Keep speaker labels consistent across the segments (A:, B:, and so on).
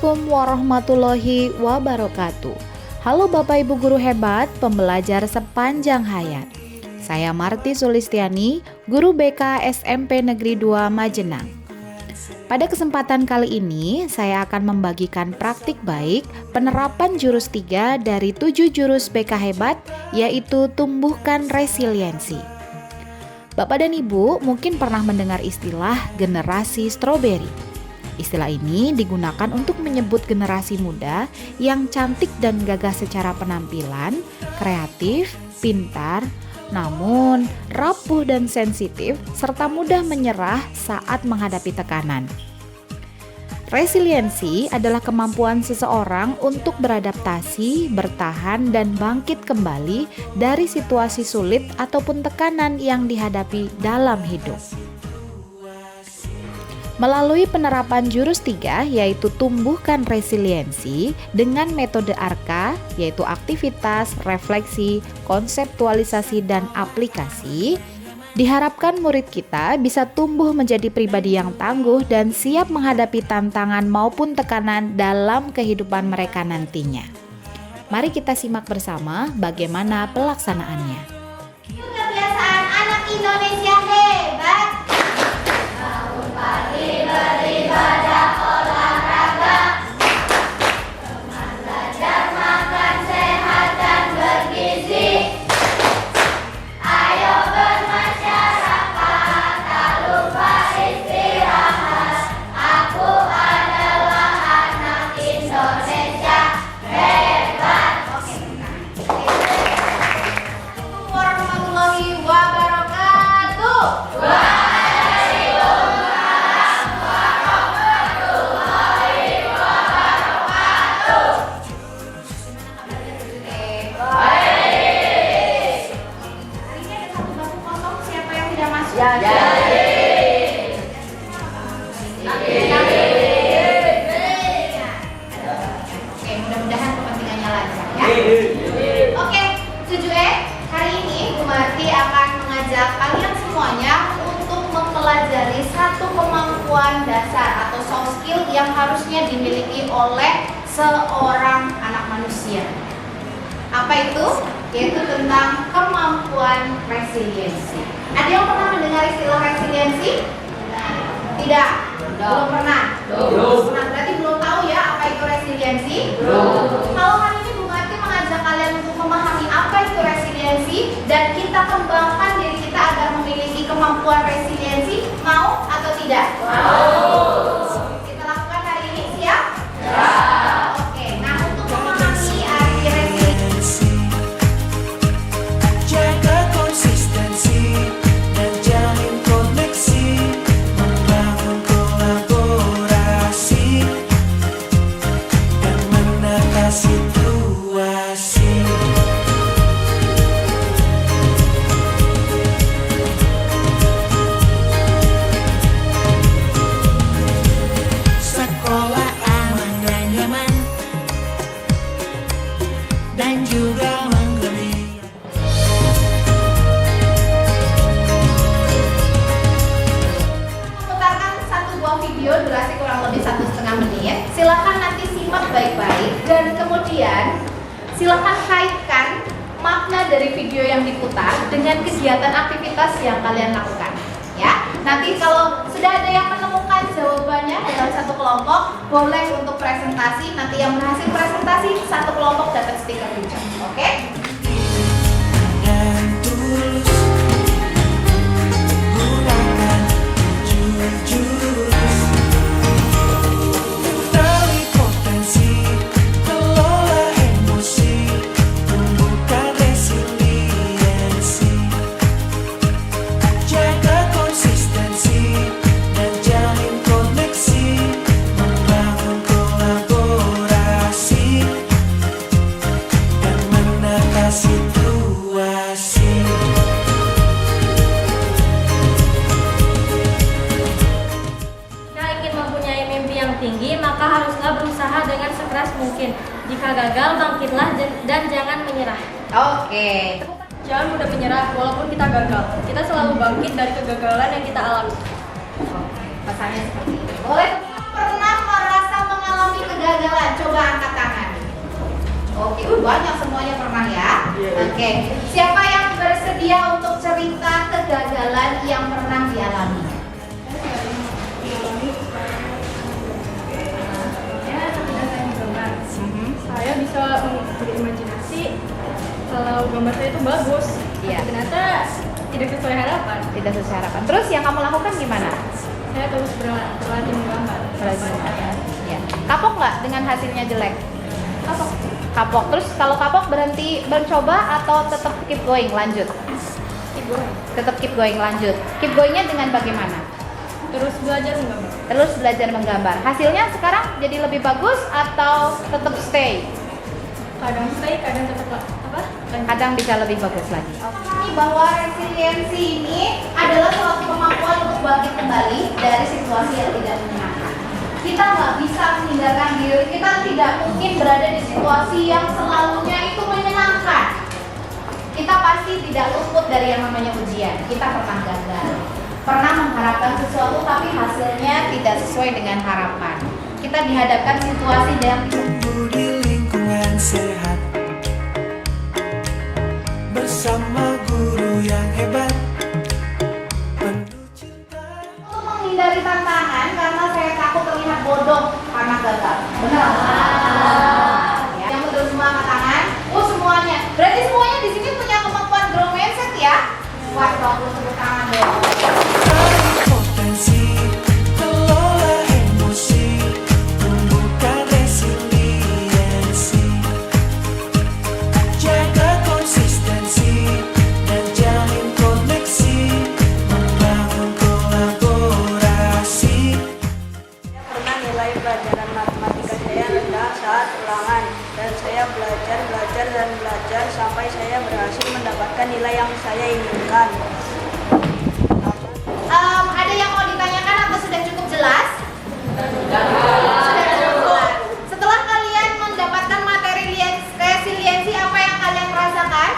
A: Assalamualaikum warahmatullahi wabarakatuh. Halo Bapak Ibu guru hebat, pembelajar sepanjang hayat. Saya Marti Sulistiani, guru BK SMP Negeri 2 Majenang. Pada kesempatan kali ini, saya akan membagikan praktik baik penerapan jurus 3 dari 7 jurus BK hebat, yaitu tumbuhkan resiliensi. Bapak dan Ibu mungkin pernah mendengar istilah generasi stroberi. Istilah ini digunakan untuk menyebut generasi muda yang cantik dan gagah secara penampilan, kreatif, pintar, namun rapuh dan sensitif, serta mudah menyerah saat menghadapi tekanan. Resiliensi adalah kemampuan seseorang untuk beradaptasi, bertahan, dan bangkit kembali dari situasi sulit ataupun tekanan yang dihadapi dalam hidup. Melalui penerapan jurus 3 yaitu tumbuhkan resiliensi dengan metode ARKA yaitu aktivitas, refleksi, konseptualisasi, dan aplikasi, diharapkan murid kita bisa tumbuh menjadi pribadi yang tangguh dan siap menghadapi tantangan maupun tekanan dalam kehidupan mereka nantinya. Mari kita simak bersama bagaimana pelaksanaannya.
B: Kebiasaan anak Indonesia hebat. Beribadah, olahraga, teman belajar, makan sehat dan bergizi. Ayo bermasyarakat, tak lupa istirahat. Aku adalah anak Indonesia hebat. Oke, warahmatullahi wabarakatuh. Mudah-mudahan kepentingannya lancar ya. Oke, 7E, hari ini Bu Marti akan mengajak kalian semuanya untuk mempelajari satu kemampuan dasar atau soft skill yang harusnya dimiliki oleh seorang anak manusia. Apa itu? Yaitu tentang kemampuan resiliensi. Ada yang pernah mendengar istilah resiliensi? Tidak? Belum pernah? Belum. Nah, berarti belum tahu ya apa itu resiliensi? Belum. Kalau hari ini Bu Marti mengajak kalian untuk memahami apa itu resiliensi dan kita kembangkan diri kita agar memiliki kemampuan resiliensi, mau atau tidak? Mau. Kita lakukan hari ini, siap? Ya. Oke, nah untuk memahami arti resiliensi,
C: jaga konsistensi dan jalin koneksi, membangun kolaborasi dan menata situasi. Sekolah aman dan nyaman dan juga menggembirakan.
B: memutarkan satu buah video durasi kurang lebih 1,5 menit. Silakan nanti simak baik-baik dan kemudian silakan kaitkan makna dari video yang diputar dengan kegiatan aktivitas yang kalian lakukan. Ya, nanti kalau sudah ada yang menemukan jawabannya dalam satu kelompok, boleh untuk presentasi. Nanti yang berhasil presentasi satu kelompok dapat stiker lucu. Oke?
C: Dan tulus gunakan jurus kenali potensi, kelola emosi, tumbuhkan resiliensi, jaga konsistensi dan jalin koneksi, membangun kolaborasi dan menata situasi.
D: Jika ingin mempunyai mimpi yang tinggi, maka haruslah berusaha dengan sekeras mungkin. Jika gagal, bangkitlah dan jangan menyerah.
B: Oke.
D: Jangan mudah menyerah walaupun kita gagal. Kita selalu bangkit dari kegagalan yang kita alami.
B: Pesannya seperti itu. Boleh pernah merasa mengalami mengalami kegagalan? Coba angkat tangan. Oke, banyak semuanya pernah ya. Oke, siapa yang bersedia untuk cerita kegagalan yang pernah dialami?
D: Ya, ketika saya menggambar, saya bisa berimajinasi kalau gambar saya itu bagus.
B: Iya.
D: Ternyata tidak sesuai harapan.
B: Tidak sesuai harapan. Terus yang kamu lakukan gimana?
D: Saya terus berlatih menggambar.
B: Ya. Kapok nggak dengan hasilnya jelek?
D: Kapok.
B: Kapok. Terus kalau kapok berhenti mencoba atau tetap keep going, lanjut?
D: Ibu
B: Tetap keep going, lanjut. Keep going-nya dengan bagaimana?
D: terus belajar menggambar.
B: Terus belajar menggambar. Hasilnya sekarang jadi lebih bagus atau tetap stay?
D: Kadang stay, kadang tetap lanjut.
B: Kadang bisa lebih bagus lagi. Ini bahwa resiliensi ini adalah suatu kemampuan untuk bangkit kembali dari situasi yang tidak menyenangkan. Kita nggak bisa menghindarkan diri, kita tidak mungkin berada di situasi yang selalunya itu menyenangkan. Kita pasti tidak luput dari yang namanya ujian. Kita pernah gagal, pernah mengharapkan sesuatu tapi hasilnya tidak sesuai dengan harapan. Kita dihadapkan situasi yang
C: Tumbuh di lingkungan sehat bersama guru yang hebat, penuh cinta.
B: untuk menghindari tantangan karena saya takut terlihat bodoh karena gagal. Benar? Ya. Yang betul semua angkat tangan. Oh semuanya. Berarti semuanya di sini punya kemampuan grow mindset ya? Wah, bagus, tepuk tangan dong.
C: Cari potensi, kelola emosi, tumbuhkan resiliensi, jaga konsistensi dan jalin koneksi, membangun kolaborasi.
E: Saya pernah nilai pelajaran matematika saya rendah saat ulangan dan saya belajar sampai saya berhasil mendapatkan nilai yang saya inginkan.
B: Ada yang mau ditanyakan atau sudah cukup jelas? Sudah cukup jelas. Setelah kalian mendapatkan materi resiliensi, apa yang kalian rasakan?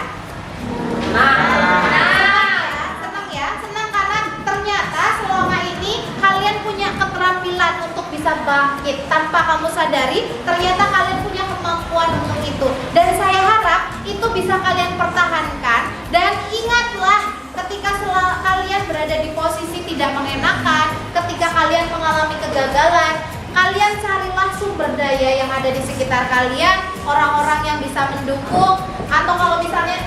B: Senang ya, senang karena ternyata selama ini kalian punya keterampilan untuk bisa bangkit tanpa kamu sadari. Ternyata kalian punya kemampuan untuk itu, dan saya harap itu bisa kalian pertahankan. Dan ingatlah, ketika kalian berada di posisi tidak mengenakan, ketika kalian mengalami kegagalan, kalian carilah sumber daya yang ada di sekitar kalian, orang-orang yang bisa mendukung, atau kalau misalnya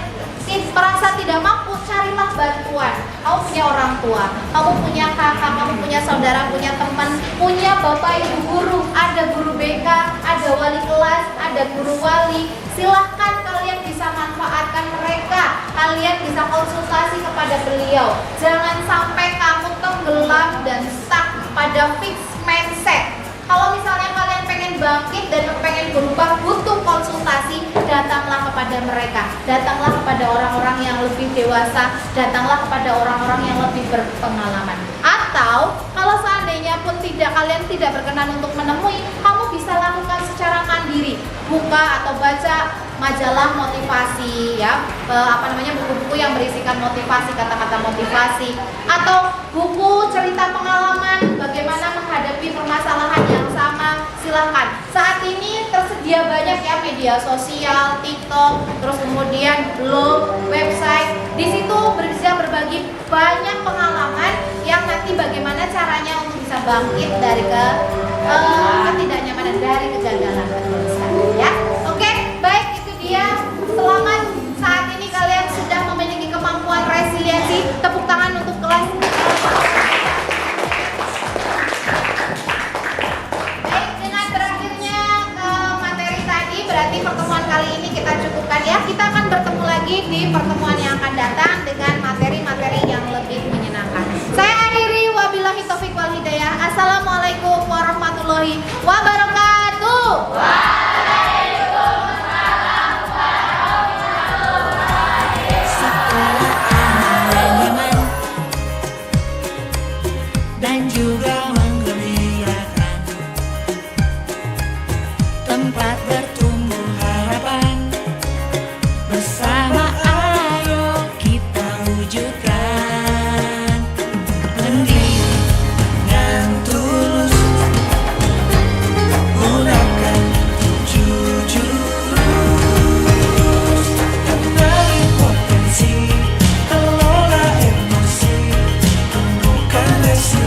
B: merasa tidak mampu, carilah bantuan. Kamu punya orang tua, kamu punya kakak, kamu punya saudara, punya teman, punya bapak ibu guru, ada guru BK, ada wali kelas, ada guru wali. Silahkan kalian bisa manfaatkan mereka, kalian bisa konsultasi kepada beliau. Jangan sampai kamu tenggelam dan stuck pada fixed mindset. Kalau misalnya kalian pengen bangkit dan pengen berubah, butuh konsultasi, datanglah kepada mereka. Datanglah kepada orang-orang yang lebih dewasa, datanglah kepada orang-orang yang lebih berpengalaman. Atau kalau seandainya pun kalian tidak berkenan untuk menemui, kamu bisa lakukan secara mandiri. Buka atau baca majalah motivasi ya, buku-buku yang berisikan motivasi, kata-kata motivasi, atau buku cerita pengalaman bagaimana menghadapi permasalahan yang sama. Silahkan, saat ini tersedia banyak ya media sosial, TikTok, terus kemudian blog, website. Di situ bisa berbagi banyak pengalaman yang nanti bagaimana caranya untuk bisa bangkit dari ketidaknyamanan, dari kegagalan.